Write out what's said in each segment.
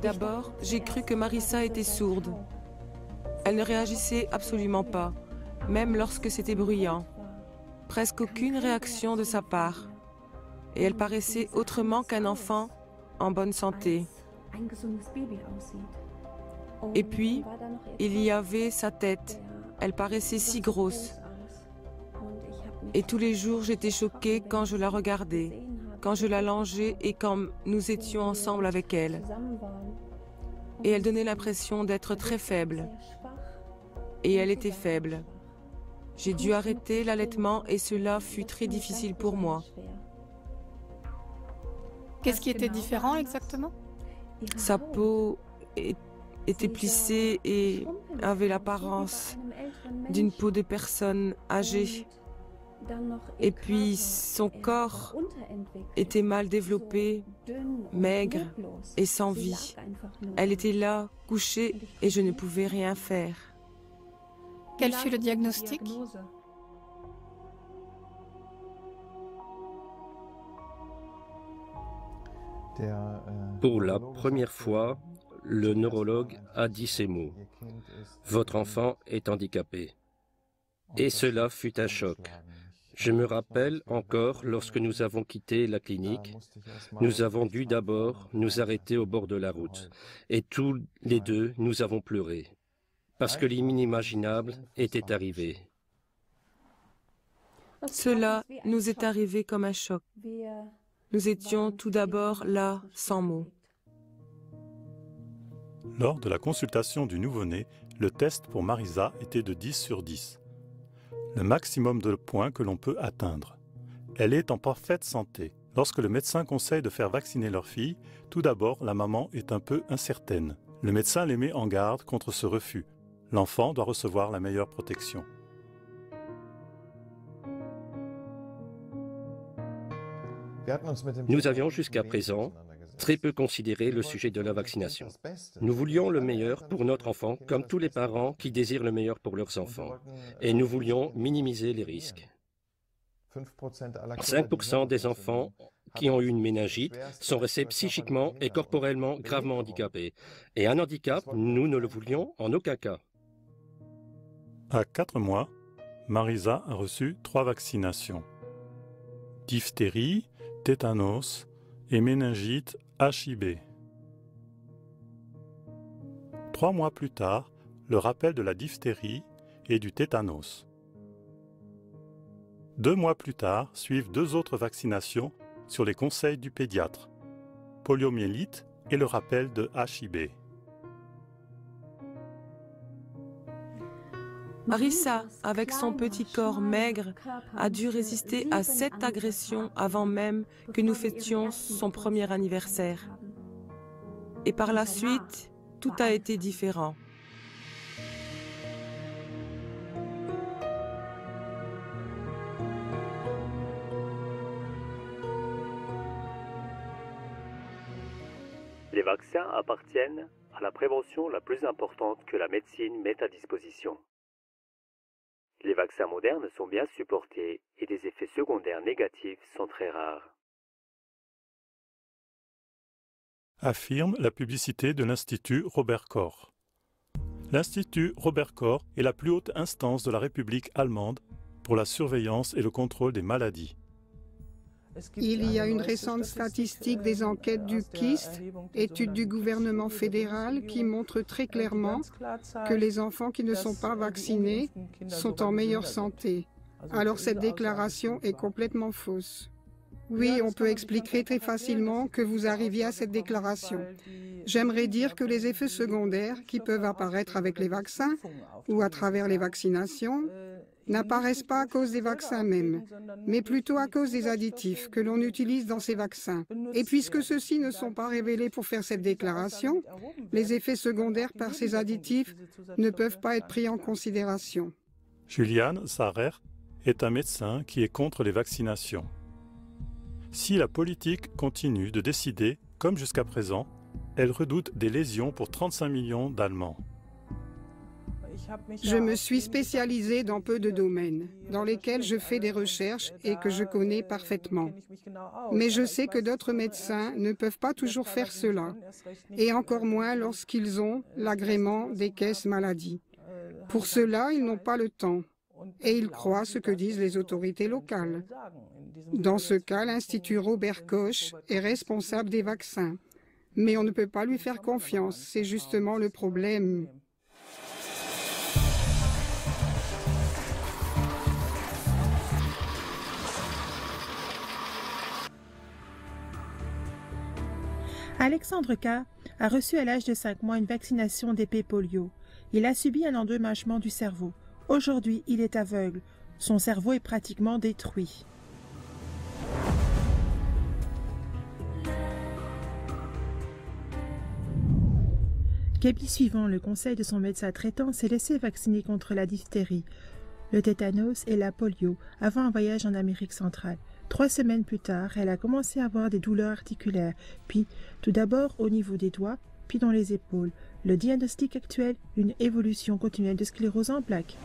D'abord, j'ai cru que Marissa était sourde. Elle ne réagissait absolument pas, même lorsque c'était bruyant. Presque aucune réaction de sa part. Et elle paraissait autrement qu'un enfant en bonne santé. Et puis, il y avait sa tête. Elle paraissait si grosse. Et tous les jours, j'étais choquée quand je la regardais, quand je la longeais et quand nous étions ensemble avec elle. Et elle donnait l'impression d'être très faible. Et elle était faible. J'ai dû arrêter l'allaitement et cela fut très difficile pour moi. Qu'est-ce qui était différent exactement? Sa peau était plissée et avait l'apparence d'une peau de personne âgée. Et puis son corps était mal développé, maigre et sans vie. Elle était là, couchée, et je ne pouvais rien faire. Quel fut le diagnostic? Pour la première fois, le neurologue a dit ces mots. Votre enfant est handicapé. Et cela fut un choc. Je me rappelle encore lorsque nous avons quitté la clinique, nous avons dû d'abord nous arrêter au bord de la route. Et tous les deux, nous avons pleuré. Parce que l'inimaginable était arrivé. Cela nous est arrivé comme un choc. Nous étions tout d'abord là, sans mots. Lors de la consultation du nouveau-né, le test pour Marissa était de 10 sur 10. Le maximum de points que l'on peut atteindre. Elle est en parfaite santé. Lorsque le médecin conseille de faire vacciner leur fille, tout d'abord, la maman est un peu incertaine. Le médecin les met en garde contre ce refus. L'enfant doit recevoir la meilleure protection. Nous avions jusqu'à présent très peu considéré le sujet de la vaccination. Nous voulions le meilleur pour notre enfant, comme tous les parents qui désirent le meilleur pour leurs enfants. Et nous voulions minimiser les risques. 5% des enfants qui ont eu une méningite sont restés psychiquement et corporellement gravement handicapés. Et un handicap, nous ne le voulions en aucun cas. À 4 mois, Marissa a reçu 3 vaccinations. Diphtérie, tétanos et méningite HIB. 3 mois plus tard, le rappel de la diphtérie et du tétanos. 2 mois plus tard, suivent 2 autres vaccinations sur les conseils du pédiatre, poliomyélite et le rappel de HIB. Marissa, avec son petit corps maigre, a dû résister à cette agression avant même que nous fêtions son premier anniversaire. Et par la suite, tout a été différent. Les vaccins appartiennent à la prévention la plus importante que la médecine met à disposition. Les vaccins modernes sont bien supportés et des effets secondaires négatifs sont très rares. Affirme la publicité de l'Institut Robert Koch. L'Institut Robert Koch est la plus haute instance de la République allemande pour la surveillance et le contrôle des maladies. Il y a une récente statistique des enquêtes du KIST, étude du gouvernement fédéral, qui montre très clairement que les enfants qui ne sont pas vaccinés sont en meilleure santé. Alors cette déclaration est complètement fausse. Oui, on peut expliquer très facilement que vous arriviez à cette déclaration. J'aimerais dire que les effets secondaires qui peuvent apparaître avec les vaccins ou à travers les vaccinations n'apparaissent pas à cause des vaccins même, mais plutôt à cause des additifs que l'on utilise dans ces vaccins. Et puisque ceux-ci ne sont pas révélés pour faire cette déclaration, les effets secondaires par ces additifs ne peuvent pas être pris en considération. Julian Sarer est un médecin qui est contre les vaccinations. Si la politique continue de décider, comme jusqu'à présent, elle redoute des lésions pour 35 millions d'Allemands. Je me suis spécialisée dans peu de domaines, dans lesquels je fais des recherches et que je connais parfaitement. Mais je sais que d'autres médecins ne peuvent pas toujours faire cela, et encore moins lorsqu'ils ont l'agrément des caisses maladie. Pour cela, ils n'ont pas le temps, et ils croient ce que disent les autorités locales. Dans ce cas, l'Institut Robert Koch est responsable des vaccins. Mais on ne peut pas lui faire confiance, c'est justement le problème. Alexandre K. a reçu à l'âge de 5 mois une vaccination d'épée polio. Il a subi un endommagement du cerveau. Aujourd'hui, il est aveugle. Son cerveau est pratiquement détruit. Gaby, suivant le conseil de son médecin traitant, s'est laissé vacciner contre la diphtérie, le tétanos et la polio avant un voyage en Amérique centrale. 3 semaines plus tard, elle a commencé à avoir des douleurs articulaires, puis tout d'abord au niveau des doigts, puis dans les épaules. Le diagnostic actuel, une évolution continuelle de sclérose en plaques.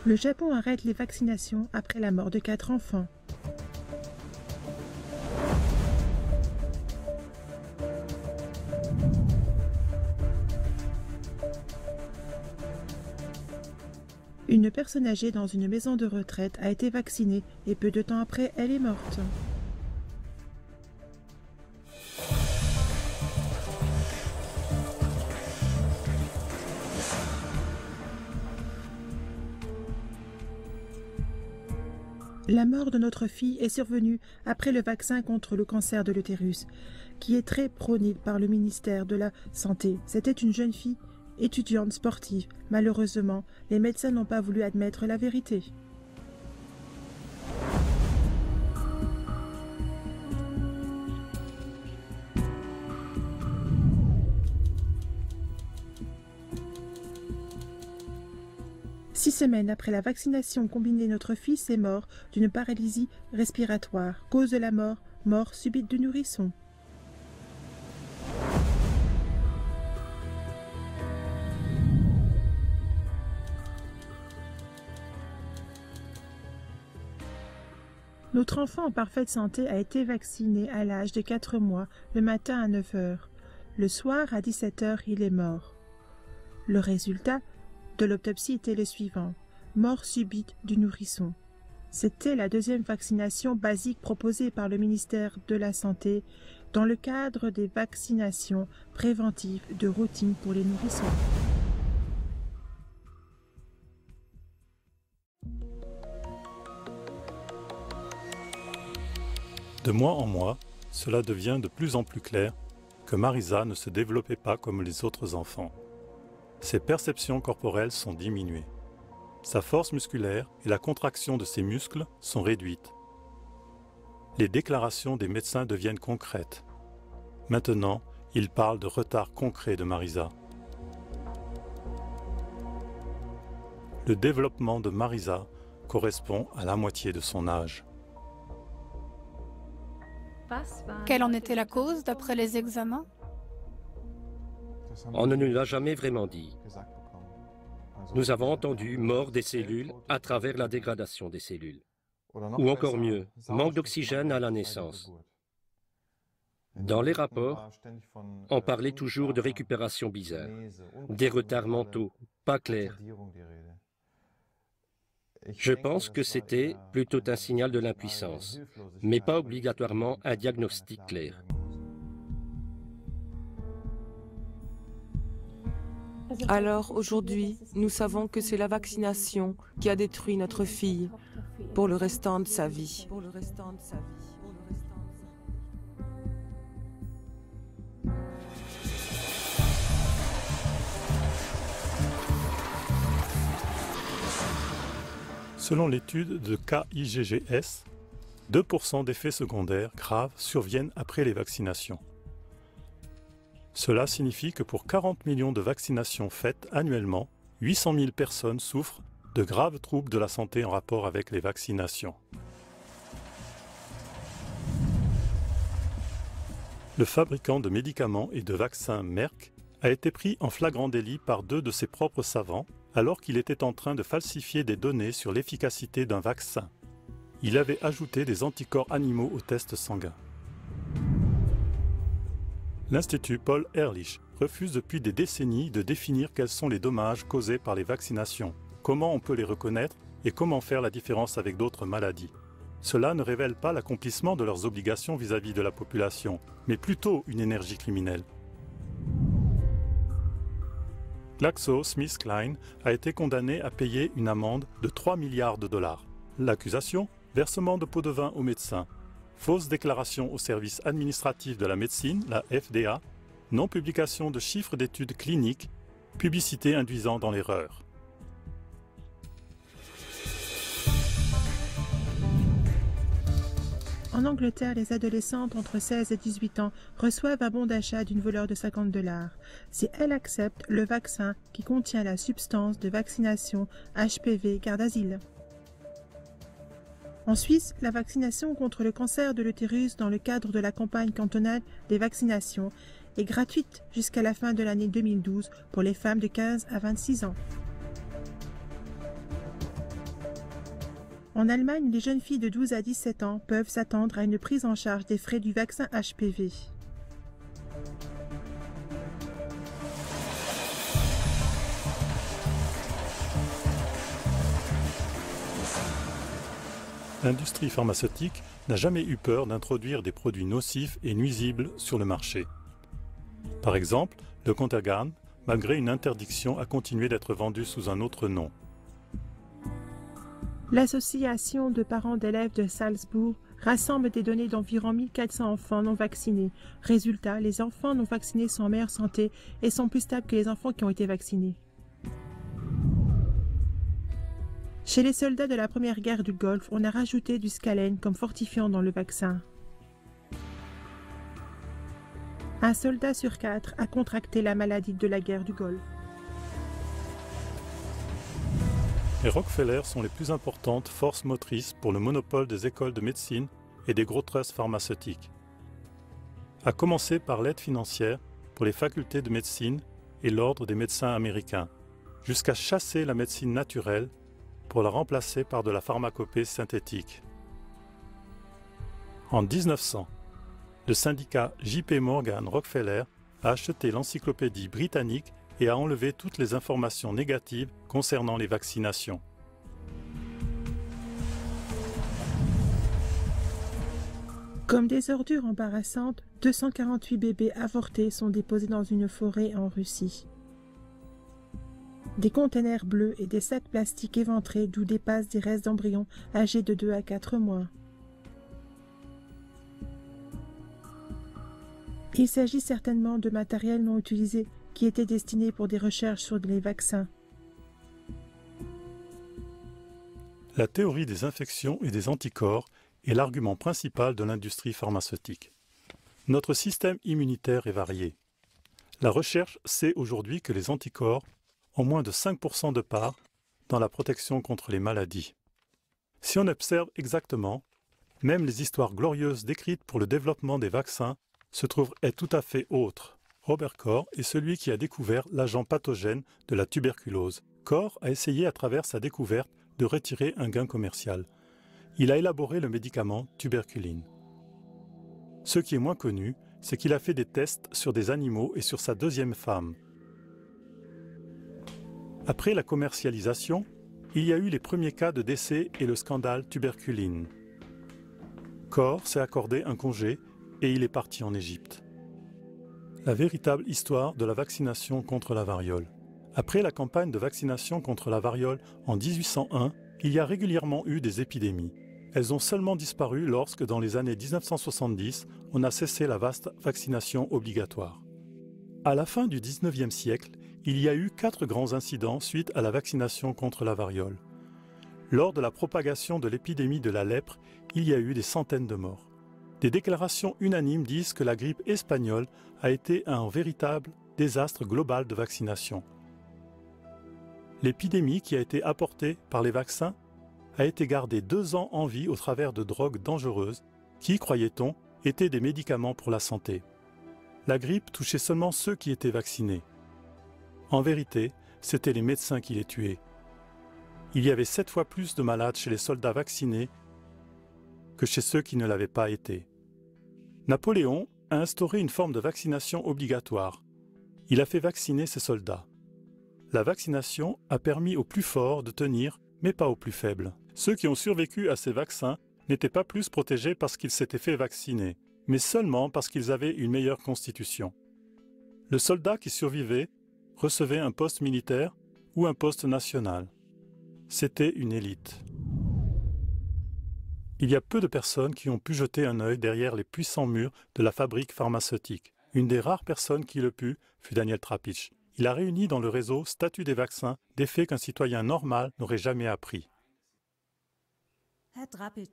Le Japon arrête les vaccinations après la mort de 4 enfants. Une personne âgée dans une maison de retraite a été vaccinée et peu de temps après, elle est morte. La mort de notre fille est survenue après le vaccin contre le cancer de l'utérus, qui est très prôné par le ministère de la Santé. C'était une jeune fille étudiante sportive. Malheureusement, les médecins n'ont pas voulu admettre la vérité. Six semaines après la vaccination combinée, notre fils est mort d'une paralysie respiratoire. Cause de la mort, mort subite du nourrisson. Notre enfant en parfaite santé a été vacciné à l'âge de 4 mois, le matin à 9 h. Le soir à 17 h, il est mort. Le résultat de l'autopsie était le suivant: mort subite du nourrisson. C'était la deuxième vaccination basique proposée par le ministère de la Santé dans le cadre des vaccinations préventives de routine pour les nourrissons. De mois en mois, cela devient de plus en plus clair que Marisa ne se développait pas comme les autres enfants. Ses perceptions corporelles sont diminuées. Sa force musculaire et la contraction de ses muscles sont réduites. Les déclarations des médecins deviennent concrètes. Maintenant, ils parlent de retard concret de Marisa. Le développement de Marisa correspond à la moitié de son âge. Quelle en était la cause d'après les examens? On ne nous l'a jamais vraiment dit. Nous avons entendu mort des cellules à travers la dégradation des cellules. Ou encore mieux, manque d'oxygène à la naissance. Dans les rapports, on parlait toujours de récupération bizarre, des retards mentaux, pas clairs. Je pense que c'était plutôt un signal de l'impuissance, mais pas obligatoirement un diagnostic clair. Alors aujourd'hui, nous savons que c'est la vaccination qui a détruit notre fille pour le restant de sa vie. Selon l'étude de KIGGS, 2% d'effets secondaires graves surviennent après les vaccinations. Cela signifie que pour 40 millions de vaccinations faites annuellement, 800 000 personnes souffrent de graves troubles de la santé en rapport avec les vaccinations. Le fabricant de médicaments et de vaccins Merck a été pris en flagrant délit par 2 de ses propres savants alors qu'il était en train de falsifier des données sur l'efficacité d'un vaccin. Il avait ajouté des anticorps animaux aux tests sanguins. L'Institut Paul Ehrlich refuse depuis des décennies de définir quels sont les dommages causés par les vaccinations, comment on peut les reconnaître et comment faire la différence avec d'autres maladies. Cela ne révèle pas l'accomplissement de leurs obligations vis-à-vis de la population, mais plutôt une énergie criminelle. GlaxoSmithKline a été condamné à payer une amende de 3 milliards de dollars. L'accusation, versement de pots de vin aux médecins, fausse déclaration au service administratif de la médecine, la FDA, non-publication de chiffres d'études cliniques, publicité induisant dans l'erreur. En Angleterre, les adolescentes entre 16 et 18 ans reçoivent un bon d'achat d'une valeur de 50 $. Si elles acceptent le vaccin qui contient la substance de vaccination HPV Gardasil. En Suisse, la vaccination contre le cancer de l'utérus dans le cadre de la campagne cantonale des vaccinations est gratuite jusqu'à la fin de l'année 2012 pour les femmes de 15 à 26 ans. En Allemagne, les jeunes filles de 12 à 17 ans peuvent s'attendre à une prise en charge des frais du vaccin HPV. L'industrie pharmaceutique n'a jamais eu peur d'introduire des produits nocifs et nuisibles sur le marché. Par exemple, le Contergan, malgré une interdiction, a continué d'être vendu sous un autre nom. L'association de parents d'élèves de Salzbourg rassemble des données d'environ 1400 enfants non vaccinés. Résultat, les enfants non vaccinés sont en meilleure santé et sont plus stables que les enfants qui ont été vaccinés. Chez les soldats de la première guerre du Golfe, on a rajouté du scalène comme fortifiant dans le vaccin. Un soldat sur 4 a contracté la maladie de la guerre du Golfe. Les Rockefeller sont les plus importantes forces motrices pour le monopole des écoles de médecine et des gros trusts pharmaceutiques. À commencer par l'aide financière pour les facultés de médecine et l'ordre des médecins américains, jusqu'à chasser la médecine naturelle pour la remplacer par de la pharmacopée synthétique. En 1900, le syndicat J.P. Morgan Rockefeller a acheté l'encyclopédie britannique et a enlevé toutes les informations négatives concernant les vaccinations. Comme des ordures embarrassantes, 248 bébés avortés sont déposés dans une forêt en Russie. Des conteneurs bleus et des sacs plastiques éventrés d'où dépassent des restes d'embryons âgés de 2 à 4 mois. Il s'agit certainement de matériel non utilisé qui était destiné pour des recherches sur les vaccins. La théorie des infections et des anticorps est l'argument principal de l'industrie pharmaceutique. Notre système immunitaire est varié. La recherche sait aujourd'hui que les anticorps ont moins de 5% de part dans la protection contre les maladies. Si on observe exactement, même les histoires glorieuses décrites pour le développement des vaccins se trouvent être tout à fait autres. Robert Koch est celui qui a découvert l'agent pathogène de la tuberculose. Koch a essayé à travers sa découverte de retirer un gain commercial. Il a élaboré le médicament tuberculine. Ce qui est moins connu, c'est qu'il a fait des tests sur des animaux et sur sa deuxième femme. Après la commercialisation, il y a eu les premiers cas de décès et le scandale tuberculine. Koch s'est accordé un congé et il est parti en Égypte. La véritable histoire de la vaccination contre la variole. Après la campagne de vaccination contre la variole en 1801, il y a régulièrement eu des épidémies. Elles ont seulement disparu lorsque, dans les années 1970, on a cessé la vaste vaccination obligatoire. À la fin du 19e siècle, il y a eu 4 grands incidents suite à la vaccination contre la variole. Lors de la propagation de l'épidémie de la lèpre, il y a eu des centaines de morts. Des déclarations unanimes disent que la grippe espagnole a été un véritable désastre global de vaccination. L'épidémie qui a été apportée par les vaccins a été gardée 2 ans en vie au travers de drogues dangereuses qui, croyait-on, étaient des médicaments pour la santé. La grippe touchait seulement ceux qui étaient vaccinés. En vérité, c'étaient les médecins qui les tuaient. Il y avait 7 fois plus de malades chez les soldats vaccinés que chez ceux qui ne l'avaient pas été. Napoléon a instauré une forme de vaccination obligatoire. Il a fait vacciner ses soldats. La vaccination a permis aux plus forts de tenir, mais pas aux plus faibles. Ceux qui ont survécu à ces vaccins n'étaient pas plus protégés parce qu'ils s'étaient fait vacciner, mais seulement parce qu'ils avaient une meilleure constitution. Le soldat qui survivait recevait un poste militaire ou un poste national. C'était une élite. Il y a peu de personnes qui ont pu jeter un œil derrière les puissants murs de la fabrique pharmaceutique. Une des rares personnes qui le put fut Daniel Trapic. Il a réuni dans le réseau Statut des vaccins des faits qu'un citoyen normal n'aurait jamais appris.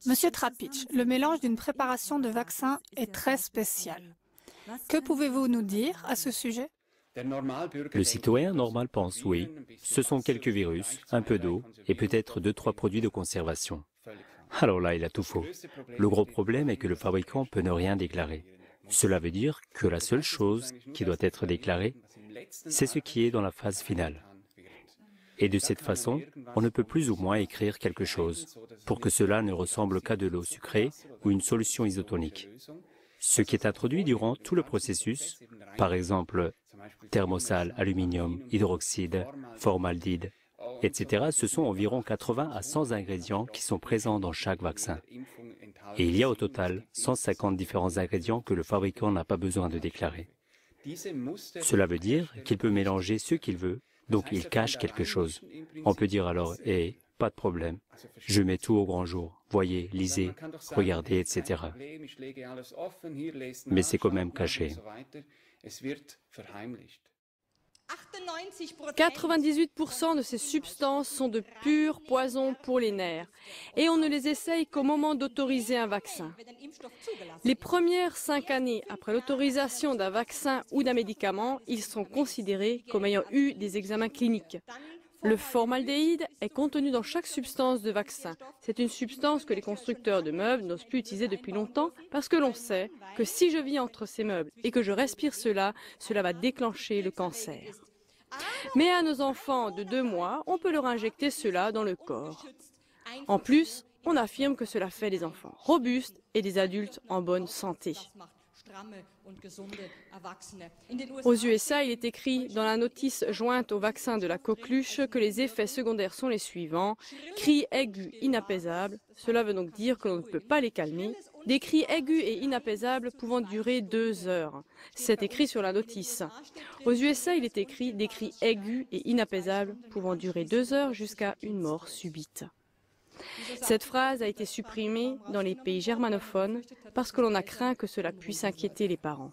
Monsieur Trapic, le mélange d'une préparation de vaccins est très spécial. Que pouvez-vous nous dire à ce sujet? Le citoyen normal pense oui, ce sont quelques virus, un peu d'eau et peut-être 2-3 produits de conservation. Alors là, il a tout faux. Le gros problème est que le fabricant peut ne rien déclarer. Cela veut dire que la seule chose qui doit être déclarée, c'est ce qui est dans la phase finale. Et de cette façon, on ne peut plus ou moins écrire quelque chose pour que cela ne ressemble qu'à de l'eau sucrée ou une solution isotonique. Ce qui est introduit durant tout le processus, par exemple thermosal, aluminium, hydroxyde, formaldhyde, etc., ce sont environ 80 à 100 ingrédients qui sont présents dans chaque vaccin. Et il y a au total 150 différents ingrédients que le fabricant n'a pas besoin de déclarer. Cela veut dire qu'il peut mélanger ce qu'il veut, donc il cache quelque chose. On peut dire alors, pas de problème, je mets tout au grand jour, voyez, lisez, regardez, etc. Mais c'est quand même caché. 98% de ces substances sont de purs poisons pour les nerfs et on ne les essaye qu'au moment d'autoriser un vaccin. Les premières 5 années après l'autorisation d'un vaccin ou d'un médicament, ils sont considérés comme ayant eu des examens cliniques. Le formaldéhyde est contenu dans chaque substance de vaccin. C'est une substance que les constructeurs de meubles n'osent plus utiliser depuis longtemps parce que l'on sait que si je vis entre ces meubles et que je respire cela, cela va déclencher le cancer. Mais à nos enfants de 2 mois, on peut leur injecter cela dans le corps. En plus, on affirme que cela fait des enfants robustes et des adultes en bonne santé. Aux USA, il est écrit dans la notice jointe au vaccin de la coqueluche que les effets secondaires sont les suivants. Cris aigus inapaisables, cela veut donc dire que l'on ne peut pas les calmer. Des cris aigus et inapaisables pouvant durer 2 heures. C'est écrit sur la notice. Aux USA, il est écrit des cris aigus et inapaisables pouvant durer 2 heures jusqu'à une mort subite. Cette phrase a été supprimée dans les pays germanophones parce que l'on a craint que cela puisse inquiéter les parents.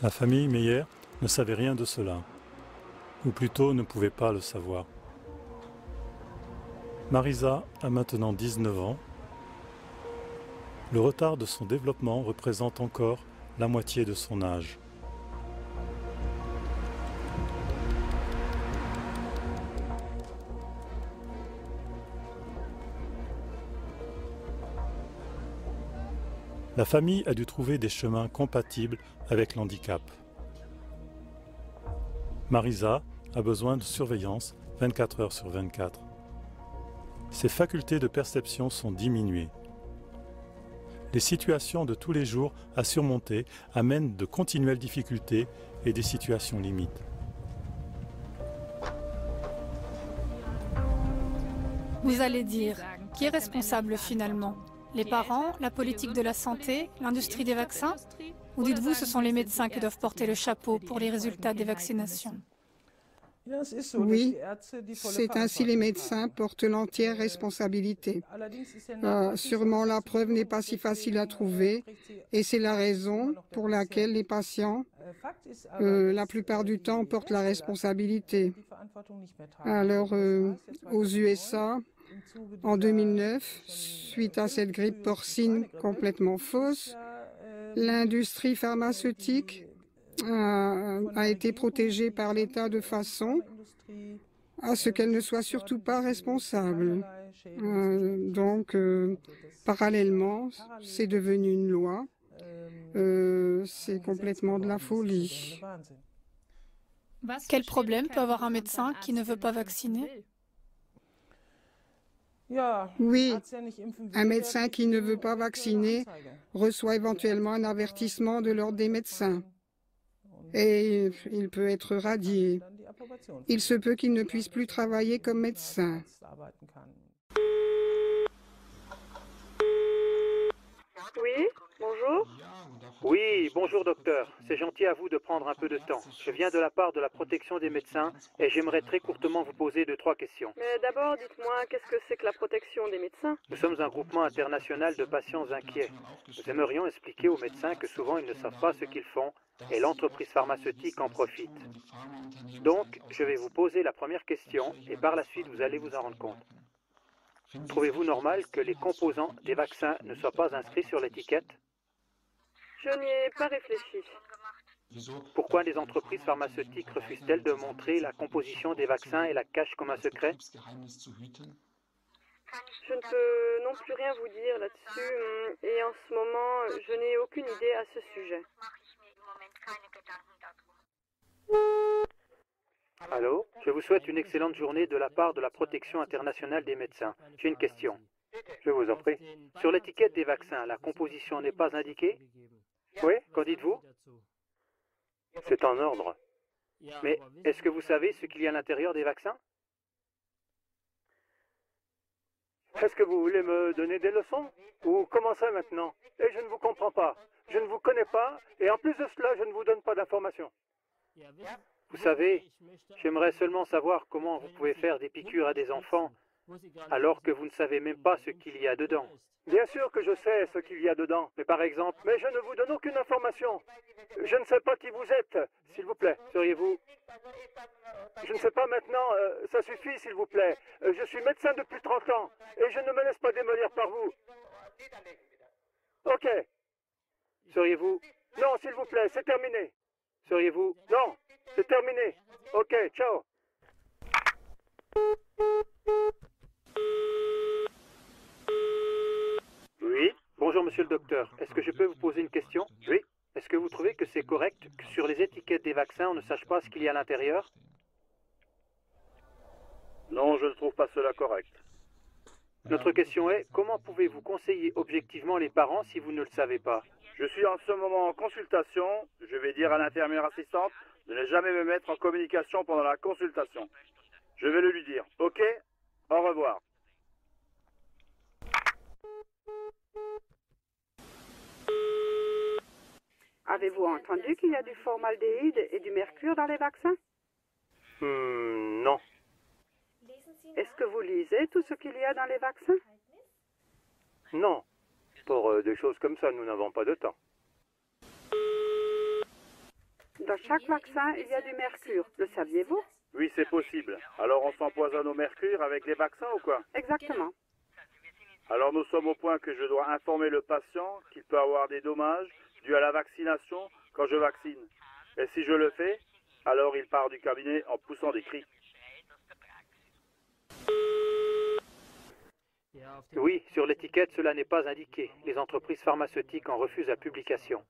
La famille Meyer ne savait rien de cela, ou plutôt ne pouvait pas le savoir. Marisa a maintenant 19 ans. Le retard de son développement représente encore la moitié de son âge. La famille a dû trouver des chemins compatibles avec l'handicap. Marisa a besoin de surveillance 24 heures sur 24. Ses facultés de perception sont diminuées. Les situations de tous les jours à surmonter amènent de continuelles difficultés et des situations limites. Vous allez dire, qui est responsable finalement? Les parents, la politique de la santé, l'industrie des vaccins? Ou dites-vous ce sont les médecins qui doivent porter le chapeau pour les résultats des vaccinations? Oui, c'est ainsi les médecins portent l'entière responsabilité. Sûrement la preuve n'est pas si facile à trouver et c'est la raison pour laquelle les patients, la plupart du temps, portent la responsabilité. Alors, aux USA, en 2009, suite à cette grippe porcine complètement fausse, l'industrie pharmaceutique a été protégée par l'État de façon à ce qu'elle ne soit surtout pas responsable. Parallèlement, c'est devenu une loi. C'est complètement de la folie. Quel problème peut avoir un médecin qui ne veut pas vacciner? Oui, un médecin qui ne veut pas vacciner reçoit éventuellement un avertissement de l'ordre des médecins. Et il peut être radié. Il se peut qu'il ne puisse plus travailler comme médecin. Oui, bonjour. Oui, bonjour docteur. C'est gentil à vous de prendre un peu de temps. Je viens de la part de la protection des médecins et j'aimerais très courtement vous poser 2-3 questions. Mais d'abord, dites-moi, qu'est-ce que c'est que la protection des médecins? Nous sommes un groupement international de patients inquiets. Nous aimerions expliquer aux médecins que souvent ils ne savent pas ce qu'ils font et l'entreprise pharmaceutique en profite. Donc, je vais vous poser la première question et par la suite vous allez vous en rendre compte. Trouvez-vous normal que les composants des vaccins ne soient pas inscrits sur l'étiquette? Je n'y ai pas réfléchi. Pourquoi les entreprises pharmaceutiques refusent-elles de montrer la composition des vaccins et la cachent comme un secret? Je ne peux non plus rien vous dire là-dessus et en ce moment, je n'ai aucune idée à ce sujet. Allô? Je vous souhaite une excellente journée de la part de la protection internationale des médecins. J'ai une question. Je vous en prie. Sur l'étiquette des vaccins, la composition n'est pas indiquée? Oui, qu'en dites-vous? C'est en ordre. Mais est-ce que vous savez ce qu'il y a à l'intérieur des vaccins? Est-ce que vous voulez me donner des leçons? Ou comment ça maintenant? Et je ne vous comprends pas. Je ne vous connais pas, et en plus de cela, je ne vous donne pas d'informations. Vous savez, j'aimerais seulement savoir comment vous pouvez faire des piqûres à des enfants alors que vous ne savez même pas ce qu'il y a dedans. Bien sûr que je sais ce qu'il y a dedans. Mais par exemple... Mais je ne vous donne aucune information. Je ne sais pas qui vous êtes, s'il vous plaît. Seriez-vous... Je ne sais pas maintenant, ça suffit, s'il vous plaît. Je suis médecin depuis 30 ans, et je ne me laisse pas démolir par vous. Ok. Seriez-vous... Non, s'il vous plaît, c'est terminé. Seriez-vous... Non, c'est terminé. Ok, ciao. Oui. Bonjour, monsieur le docteur. Est-ce que je peux vous poser une question? Oui. Est-ce que vous trouvez que c'est correct que sur les étiquettes des vaccins, on ne sache pas ce qu'il y a à l'intérieur? Non, je ne trouve pas cela correct. Notre question est, comment pouvez-vous conseiller objectivement les parents si vous ne le savez pas? Je suis en ce moment en consultation. Je vais dire à l'infirmière assistante de ne jamais me mettre en communication pendant la consultation. Je vais le lui dire. Ok? Au revoir. Avez-vous entendu qu'il y a du formaldéhyde et du mercure dans les vaccins? Non. Est-ce que vous lisez tout ce qu'il y a dans les vaccins? Non. Pour des choses comme ça, nous n'avons pas de temps. Dans chaque vaccin, il y a du mercure. Le saviez-vous? Oui, c'est possible. Alors on s'empoisonne au mercure avec les vaccins ou quoi? Exactement. Alors nous sommes au point que je dois informer le patient qu'il peut avoir des dommages dus à la vaccination quand je vaccine. Et si je le fais, alors il part du cabinet en poussant des cris. Oui, sur l'étiquette, cela n'est pas indiqué. Les entreprises pharmaceutiques en refusent la publication.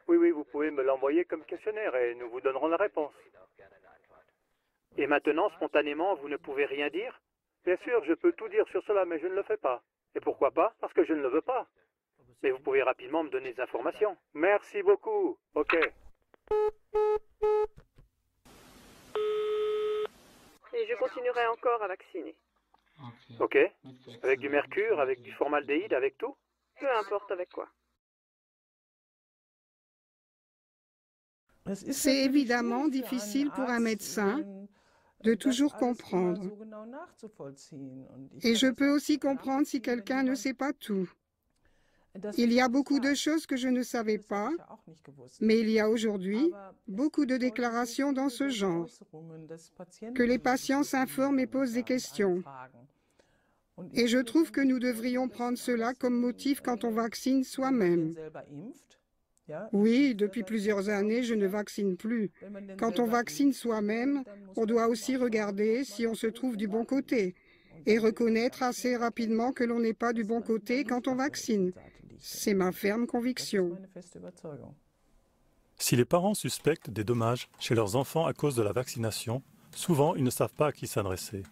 Oui, vous pouvez me l'envoyer comme questionnaire et nous vous donnerons la réponse. Et maintenant, spontanément, vous ne pouvez rien dire? Bien sûr, je peux tout dire sur cela, mais je ne le fais pas. Et pourquoi pas? Parce que je ne le veux pas. Mais vous pouvez rapidement me donner des informations. Merci beaucoup. Ok. Et je continuerai encore à vacciner. Ok. Avec du mercure, avec du formaldéhyde, avec tout? Peu importe avec quoi. C'est évidemment difficile pour un médecin de toujours comprendre. Et je peux aussi comprendre si quelqu'un ne sait pas tout. Il y a beaucoup de choses que je ne savais pas, mais il y a aujourd'hui beaucoup de déclarations dans ce genre, que les patients s'informent et posent des questions. Et je trouve que nous devrions prendre cela comme motif quand on vaccine soi-même. Oui, depuis plusieurs années, je ne vaccine plus. Quand on vaccine soi-même, on doit aussi regarder si on se trouve du bon côté. et reconnaître assez rapidement que l'on n'est pas du bon côté quand on vaccine. C'est ma ferme conviction. Si les parents suspectent des dommages chez leurs enfants à cause de la vaccination, souvent ils ne savent pas à qui s'adresser.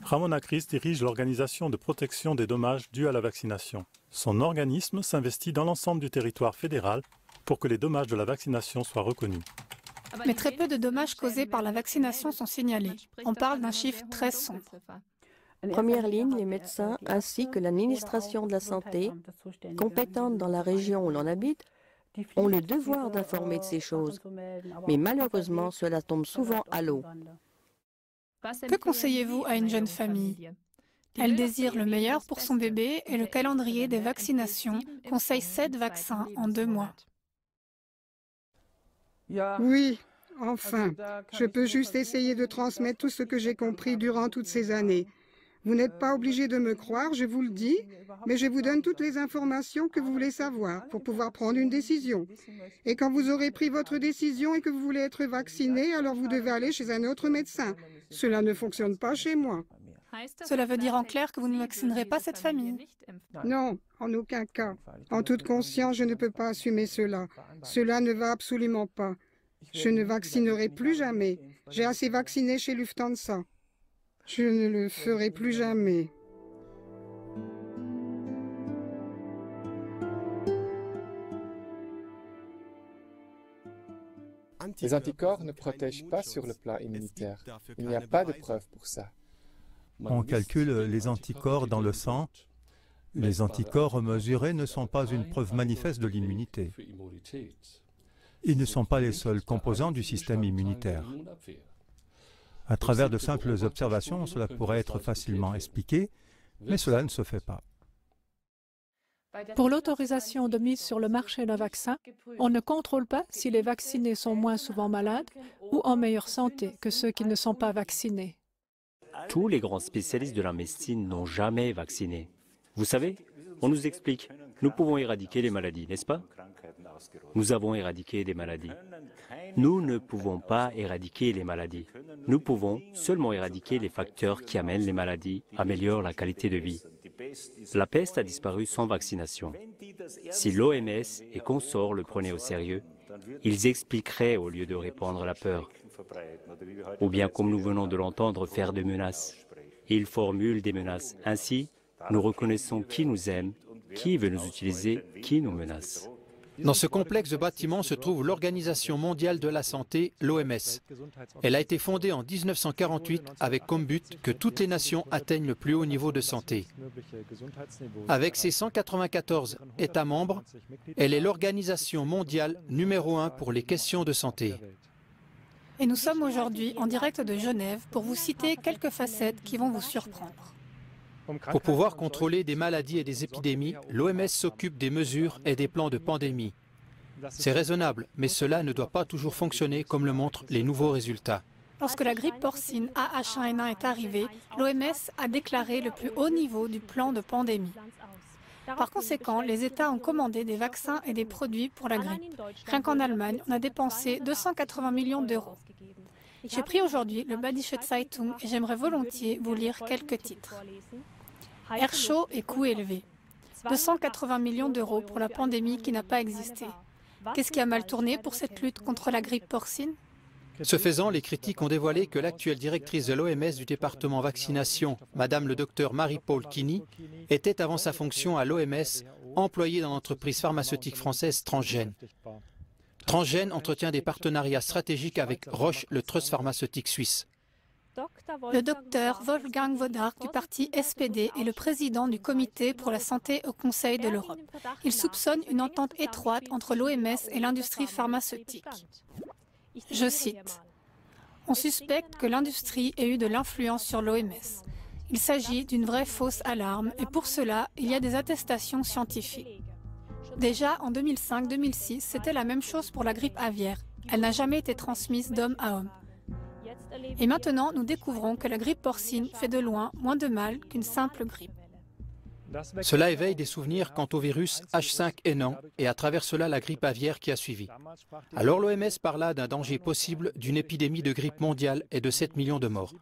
Ramona Cris dirige l'organisation de protection des dommages dus à la vaccination. Son organisme s'investit dans l'ensemble du territoire fédéral pour que les dommages de la vaccination soient reconnus. Mais très peu de dommages causés par la vaccination sont signalés. On parle d'un chiffre très sombre. Première ligne, les médecins ainsi que l'administration de la santé, compétente dans la région où l'on habite, ont le devoir d'informer de ces choses. Mais malheureusement, cela tombe souvent à l'eau. Que conseillez-vous à une jeune famille? Elle désire le meilleur pour son bébé et le calendrier des vaccinations conseille 7 vaccins en 2 mois. Oui, enfin, je peux juste essayer de transmettre tout ce que j'ai compris durant toutes ces années. Vous n'êtes pas obligé de me croire, je vous le dis, mais je vous donne toutes les informations que vous voulez savoir pour pouvoir prendre une décision. Et quand vous aurez pris votre décision et que vous voulez être vacciné, alors vous devez aller chez un autre médecin. Cela ne fonctionne pas chez moi. Cela veut dire en clair que vous ne vaccinerez pas cette famille? Non, en aucun cas. En toute conscience, je ne peux pas assumer cela. Cela ne va absolument pas. Je ne vaccinerai plus jamais. J'ai assez vacciné chez Lufthansa. Je ne le ferai plus jamais. Les anticorps ne protègent pas sur le plan immunitaire. Il n'y a pas de preuve pour ça. On calcule les anticorps dans le sang. Les anticorps mesurés ne sont pas une preuve manifeste de l'immunité. Ils ne sont pas les seuls composants du système immunitaire. À travers de simples observations, cela pourrait être facilement expliqué, mais cela ne se fait pas. Pour l'autorisation de mise sur le marché d'un vaccin, on ne contrôle pas si les vaccinés sont moins souvent malades ou en meilleure santé que ceux qui ne sont pas vaccinés. Tous les grands spécialistes de la médecine n'ont jamais vacciné. Vous savez, on nous explique, nous pouvons éradiquer les maladies, n'est-ce pas? Nous avons éradiqué des maladies. Nous ne pouvons pas éradiquer les maladies. Nous pouvons seulement éradiquer les facteurs qui amènent les maladies, améliorent la qualité de vie. La peste a disparu sans vaccination. Si l'OMS et consorts le prenaient au sérieux, ils expliqueraient au lieu de répandre la peur. Ou bien, comme nous venons de l'entendre, faire des menaces. Ils formulent des menaces. Ainsi, nous reconnaissons qui nous aime, qui veut nous utiliser, qui nous menace. Dans ce complexe de bâtiments se trouve l'Organisation mondiale de la santé, l'OMS. Elle a été fondée en 1948 avec comme but que toutes les nations atteignent le plus haut niveau de santé. Avec ses 194 États membres, elle est l'organisation mondiale numéro 1 pour les questions de santé. Et nous sommes aujourd'hui en direct de Genève pour vous citer quelques facettes qui vont vous surprendre. Pour pouvoir contrôler des maladies et des épidémies, l'OMS s'occupe des mesures et des plans de pandémie. C'est raisonnable, mais cela ne doit pas toujours fonctionner comme le montrent les nouveaux résultats. Lorsque la grippe porcine AH1N1 est arrivée, l'OMS a déclaré le plus haut niveau du plan de pandémie. Par conséquent, les États ont commandé des vaccins et des produits pour la grippe. Rien qu'en Allemagne, on a dépensé 280 millions d'euros. J'ai pris aujourd'hui le Badische Zeitung et j'aimerais volontiers vous lire quelques titres. Air chaud et coût élevé. 280 millions d'euros pour la pandémie qui n'a pas existé. Qu'est-ce qui a mal tourné pour cette lutte contre la grippe porcine? Ce faisant, les critiques ont dévoilé que l'actuelle directrice de l'OMS du département vaccination, Madame le docteur Marie-Paul Kini, était avant sa fonction à l'OMS employée dans l'entreprise pharmaceutique française Transgène. Transgène entretient des partenariats stratégiques avec Roche, le trust pharmaceutique suisse. Le docteur Wolfgang Wodark du parti SPD est le président du comité pour la santé au Conseil de l'Europe. Il soupçonne une entente étroite entre l'OMS et l'industrie pharmaceutique. Je cite, « On suspecte que l'industrie ait eu de l'influence sur l'OMS. Il s'agit d'une vraie fausse alarme et pour cela, il y a des attestations scientifiques. Déjà en 2005-2006, c'était la même chose pour la grippe aviaire. Elle n'a jamais été transmise d'homme à homme. Et maintenant, nous découvrons que la grippe porcine fait de loin moins de mal qu'une simple grippe. Cela éveille des souvenirs quant au virus H5N1 et à travers cela la grippe aviaire qui a suivi. Alors l'OMS parla d'un danger possible d'une épidémie de grippe mondiale et de 7 millions de morts.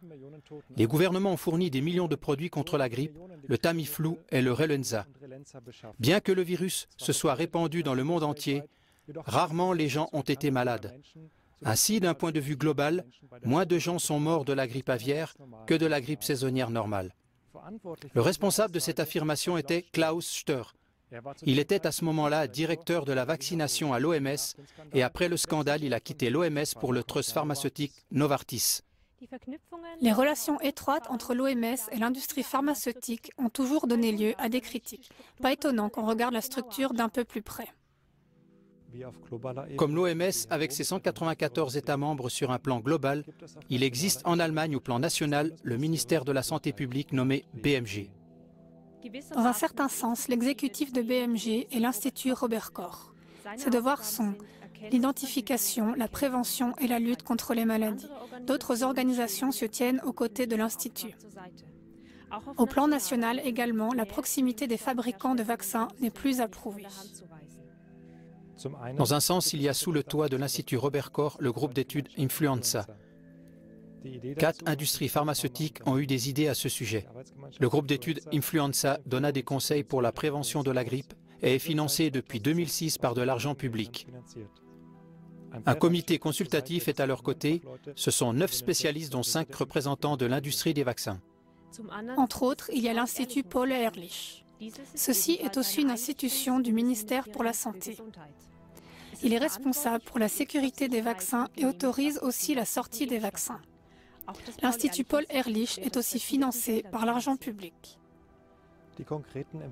Les gouvernements ont fourni des millions de produits contre la grippe, le Tamiflu et le Relenza. Bien que le virus se soit répandu dans le monde entier, rarement les gens ont été malades. Ainsi, d'un point de vue global, moins de gens sont morts de la grippe aviaire que de la grippe saisonnière normale. Le responsable de cette affirmation était Klaus Stör. Il était à ce moment-là directeur de la vaccination à l'OMS et après le scandale, il a quitté l'OMS pour le trust pharmaceutique Novartis. Les relations étroites entre l'OMS et l'industrie pharmaceutique ont toujours donné lieu à des critiques. Pas étonnant qu'on regarde la structure d'un peu plus près. Comme l'OMS, avec ses 194 États membres sur un plan global, il existe en Allemagne au plan national le ministère de la Santé publique nommé BMG. Dans un certain sens, l'exécutif de BMG est l'Institut Robert Koch. Ses devoirs sont l'identification, la prévention et la lutte contre les maladies. D'autres organisations se tiennent aux côtés de l'Institut. Au plan national également, la proximité des fabricants de vaccins n'est plus approuvée. Dans un sens, il y a sous le toit de l'Institut Robert Koch le groupe d'études Influenza. 4 industries pharmaceutiques ont eu des idées à ce sujet. Le groupe d'études Influenza donna des conseils pour la prévention de la grippe et est financé depuis 2006 par de l'argent public. Un comité consultatif est à leur côté. Ce sont 9 spécialistes dont 5 représentants de l'industrie des vaccins. Entre autres, il y a l'Institut Paul Ehrlich. Ceci est aussi une institution du ministère pour la Santé. Il est responsable pour la sécurité des vaccins et autorise aussi la sortie des vaccins. L'Institut Paul Ehrlich est aussi financé par l'argent public.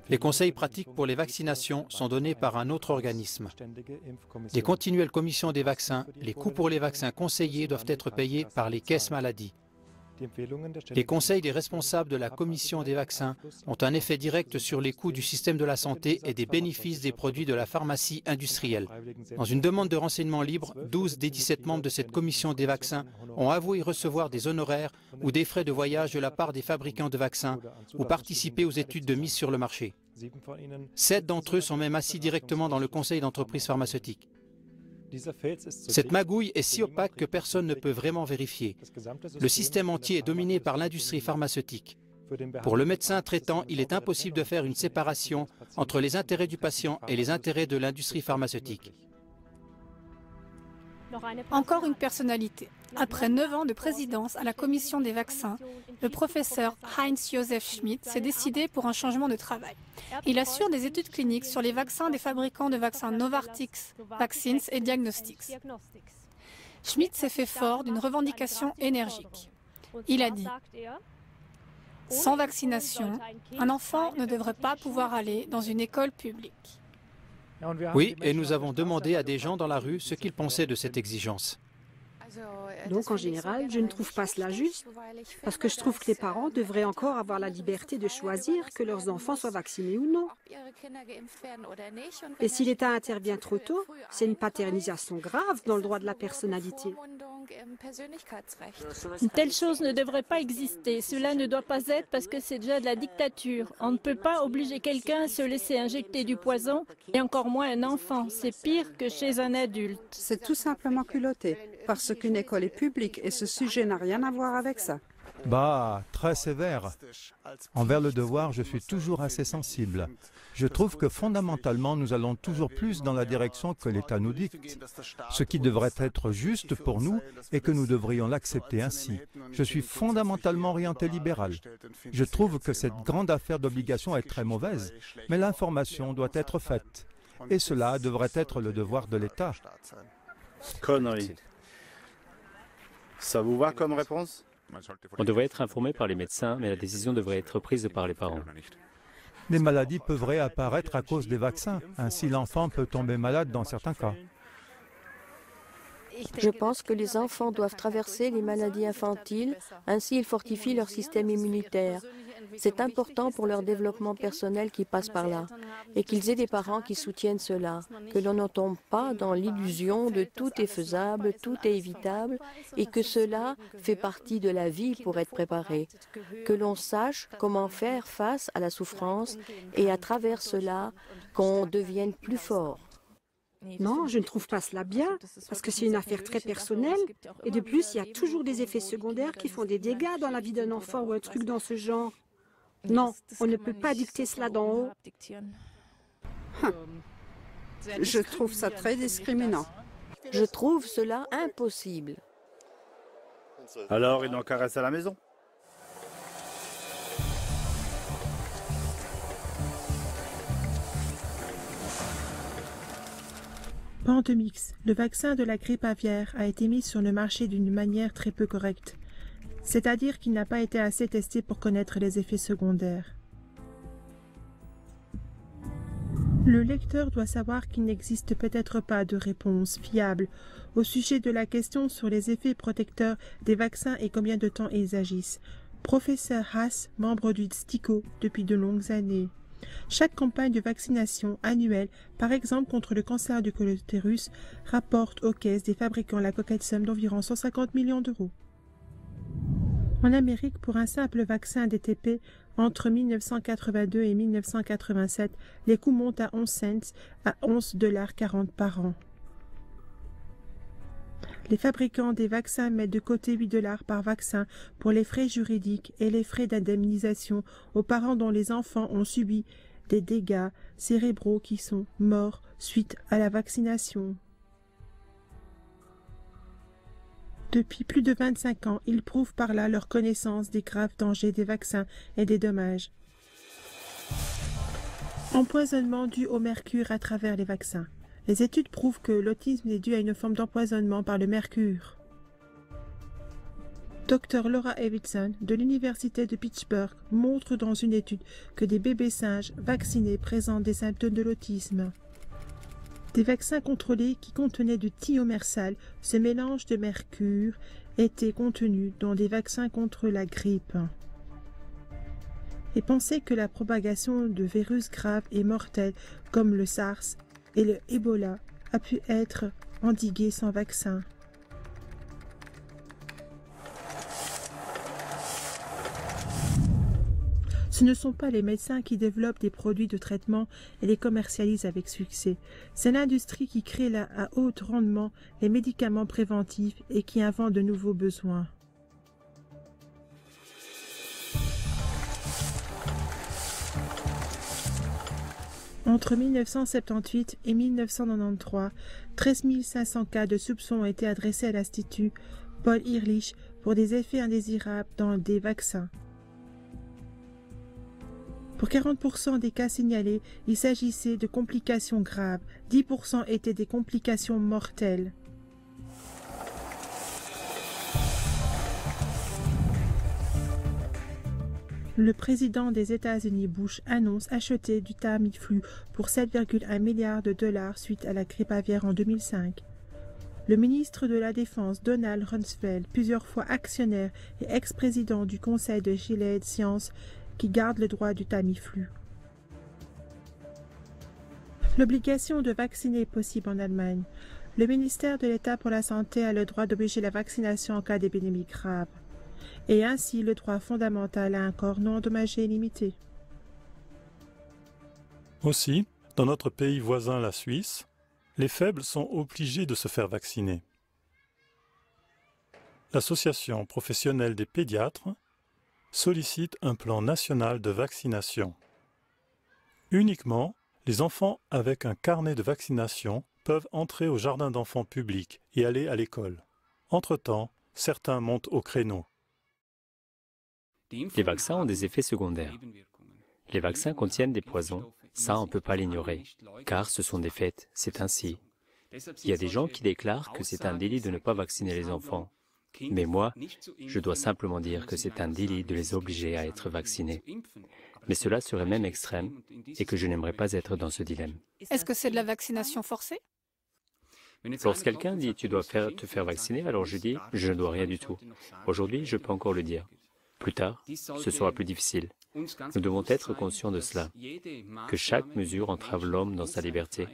Les conseils pratiques pour les vaccinations sont donnés par un autre organisme. Les continuelles commissions des vaccins, les coûts pour les vaccins conseillés doivent être payés par les caisses maladies. Les conseils des responsables de la commission des vaccins ont un effet direct sur les coûts du système de la santé et des bénéfices des produits de la pharmacie industrielle. Dans une demande de renseignement libre, 12 des 17 membres de cette commission des vaccins ont avoué recevoir des honoraires ou des frais de voyage de la part des fabricants de vaccins ou participer aux études de mise sur le marché. 7 d'entre eux sont même assis directement dans le conseil d'entreprise pharmaceutique. Cette magouille est si opaque que personne ne peut vraiment vérifier. Le système entier est dominé par l'industrie pharmaceutique. Pour le médecin traitant, il est impossible de faire une séparation entre les intérêts du patient et les intérêts de l'industrie pharmaceutique. Encore une personnalité. Après 9 ans de présidence à la commission des vaccins, le professeur Heinz-Josef Schmidt s'est décidé pour un changement de travail. Il assure des études cliniques sur les vaccins des fabricants de vaccins Novartis, Vaccines et Diagnostics. Schmidt s'est fait fort d'une revendication énergique. Il a dit « Sans vaccination, un enfant ne devrait pas pouvoir aller dans une école publique. » Oui, et nous avons demandé à des gens dans la rue ce qu'ils pensaient de cette exigence. Donc en général, je ne trouve pas cela juste, parce que je trouve que les parents devraient encore avoir la liberté de choisir que leurs enfants soient vaccinés ou non. Et si l'État intervient trop tôt, c'est une paternisation grave dans le droit de la personnalité. Une telle chose ne devrait pas exister. Cela ne doit pas être parce que c'est déjà de la dictature. On ne peut pas obliger quelqu'un à se laisser injecter du poison, et encore moins un enfant. C'est pire que chez un adulte. C'est tout simplement culotté, parce qu'une école est publique et ce sujet n'a rien à voir avec ça. Bah, très sévère. Envers le devoir, je suis toujours assez sensible. Je trouve que fondamentalement, nous allons toujours plus dans la direction que l'État nous dicte. Ce qui devrait être juste pour nous et que nous devrions l'accepter ainsi. Je suis fondamentalement orienté libéral. Je trouve que cette grande affaire d'obligation est très mauvaise, mais l'information doit être faite. Et cela devrait être le devoir de l'État. Connerie. Ça vous va comme réponse? On devrait être informé par les médecins, mais la décision devrait être prise par les parents. Des maladies peuvent réapparaître à cause des vaccins. Ainsi, l'enfant peut tomber malade dans certains cas. Je pense que les enfants doivent traverser les maladies infantiles, ainsi ils fortifient leur système immunitaire. C'est important pour leur développement personnel qui passe par là et qu'ils aient des parents qui soutiennent cela, que l'on ne tombe pas dans l'illusion de tout est faisable, tout est évitable et que cela fait partie de la vie pour être préparé, que l'on sache comment faire face à la souffrance et à travers cela qu'on devienne plus fort. Non, je ne trouve pas cela bien, parce que c'est une affaire très personnelle. Et de plus, il y a toujours des effets secondaires qui font des dégâts dans la vie d'un enfant ou un truc dans ce genre. Non, on ne peut pas dicter cela d'en haut. Je trouve ça très discriminant. Je trouve cela impossible. Alors, ils n'ont qu'à rester à la maison. Pandemix, le vaccin de la grippe aviaire, a été mis sur le marché d'une manière très peu correcte, c'est-à-dire qu'il n'a pas été assez testé pour connaître les effets secondaires. Le lecteur doit savoir qu'il n'existe peut-être pas de réponse fiable au sujet de la question sur les effets protecteurs des vaccins et combien de temps ils agissent. Professeur Haas, membre du STIKO depuis de longues années. Chaque campagne de vaccination annuelle, par exemple contre le cancer du col de l'utérus, rapporte aux caisses des fabricants la coquette somme d'environ 150 millions d'euros. En Amérique, pour un simple vaccin DTP, entre 1982 et 1987, les coûts montent à 11 cents à 11,40 $ par an. Les fabricants des vaccins mettent de côté 8 $ par vaccin pour les frais juridiques et les frais d'indemnisation aux parents dont les enfants ont subi des dégâts cérébraux qui sont morts suite à la vaccination. Depuis plus de 25 ans, ils prouvent par là leur connaissance des graves dangers des vaccins et des dommages. Empoisonnement dû au mercure à travers les vaccins. Les études prouvent que l'autisme est dû à une forme d'empoisonnement par le mercure. Dr Laura Evidson de l'université de Pittsburgh montre dans une étude que des bébés singes vaccinés présentent des symptômes de l'autisme. Des vaccins contrôlés qui contenaient du thiomersal, ce mélange de mercure, étaient contenus dans des vaccins contre la grippe. Et penser que la propagation de virus graves et mortels comme le SARS et le Ebola a pu être endiguée sans vaccin. Ce ne sont pas les médecins qui développent des produits de traitement et les commercialisent avec succès. C'est l'industrie qui crée à haut rendement les médicaments préventifs et qui invente de nouveaux besoins. Entre 1978 et 1993, 13 500 cas de soupçons ont été adressés à l'Institut Paul Ehrlich pour des effets indésirables dans des vaccins. Pour 40% des cas signalés, il s'agissait de complications graves, 10% étaient des complications mortelles. Le président des États-Unis Bush annonce acheter du Tamiflu pour 7,1 milliards de dollars suite à la grippe aviaire en 2005. Le ministre de la Défense Donald Rumsfeld, plusieurs fois actionnaire et ex-président du conseil de Gilead Sciences, qui garde le droit du Tamiflu. L'obligation de vacciner est possible en Allemagne. Le ministère de l'État pour la Santé a le droit d'obliger la vaccination en cas d'épidémie grave. Et ainsi le droit fondamental à un corps non endommagé et limité. Aussi, dans notre pays voisin, la Suisse, les faibles sont obligés de se faire vacciner. L'Association professionnelle des pédiatres sollicite un plan national de vaccination. Uniquement, les enfants avec un carnet de vaccination peuvent entrer au jardin d'enfants public et aller à l'école. Entre-temps, certains montent au créneau. Les vaccins ont des effets secondaires. Les vaccins contiennent des poisons, ça on ne peut pas l'ignorer, car ce sont des faits, c'est ainsi. Il y a des gens qui déclarent que c'est un délit de ne pas vacciner les enfants. Mais moi, je dois simplement dire que c'est un délit de les obliger à être vaccinés. Mais cela serait même extrême et que je n'aimerais pas être dans ce dilemme. Est-ce que c'est de la vaccination forcée? Lorsque quelqu'un dit « tu dois te faire vacciner », alors je dis « je ne dois rien du tout ». Aujourd'hui, je peux encore le dire. Plus tard, ce sera plus difficile. Nous devons être conscients de cela, que chaque mesure entrave l'homme dans sa liberté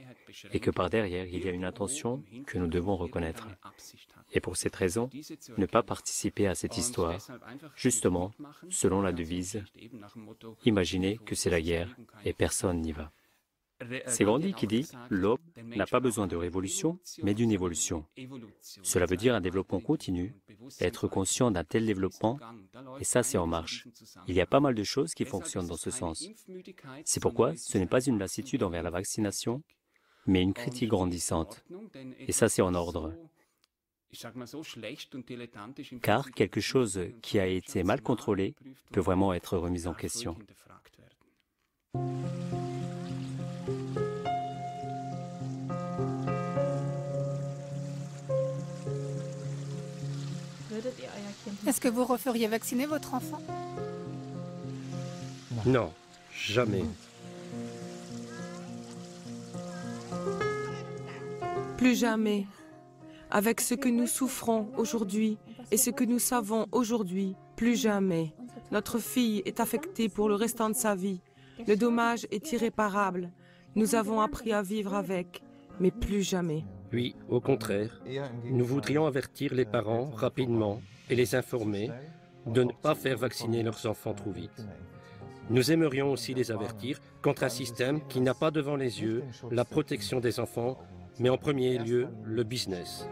et que par derrière, il y a une intention que nous devons reconnaître. Et pour cette raison, ne pas participer à cette histoire, justement, selon la devise « Imaginez que c'est la guerre et personne n'y va ». C'est Gandhi qui dit « L'homme n'a pas besoin de révolution, mais d'une évolution ». Cela veut dire un développement continu, être conscient d'un tel développement, et ça c'est en marche. Il y a pas mal de choses qui fonctionnent dans ce sens. C'est pourquoi ce n'est pas une lassitude envers la vaccination, mais une critique grandissante. Et ça c'est en ordre. Car quelque chose qui a été mal contrôlé peut vraiment être remis en question. Est-ce que vous referiez vacciner votre enfant? Non, jamais. Plus jamais. Avec ce que nous souffrons aujourd'hui et ce que nous savons aujourd'hui, plus jamais. Notre fille est affectée pour le restant de sa vie. Le dommage est irréparable. Nous avons appris à vivre avec, mais plus jamais. Oui, au contraire, nous voudrions avertir les parents rapidement et les informer de ne pas faire vacciner leurs enfants trop vite. Nous aimerions aussi les avertir contre un système qui n'a pas devant les yeux la protection des enfants, mais en premier lieu le business.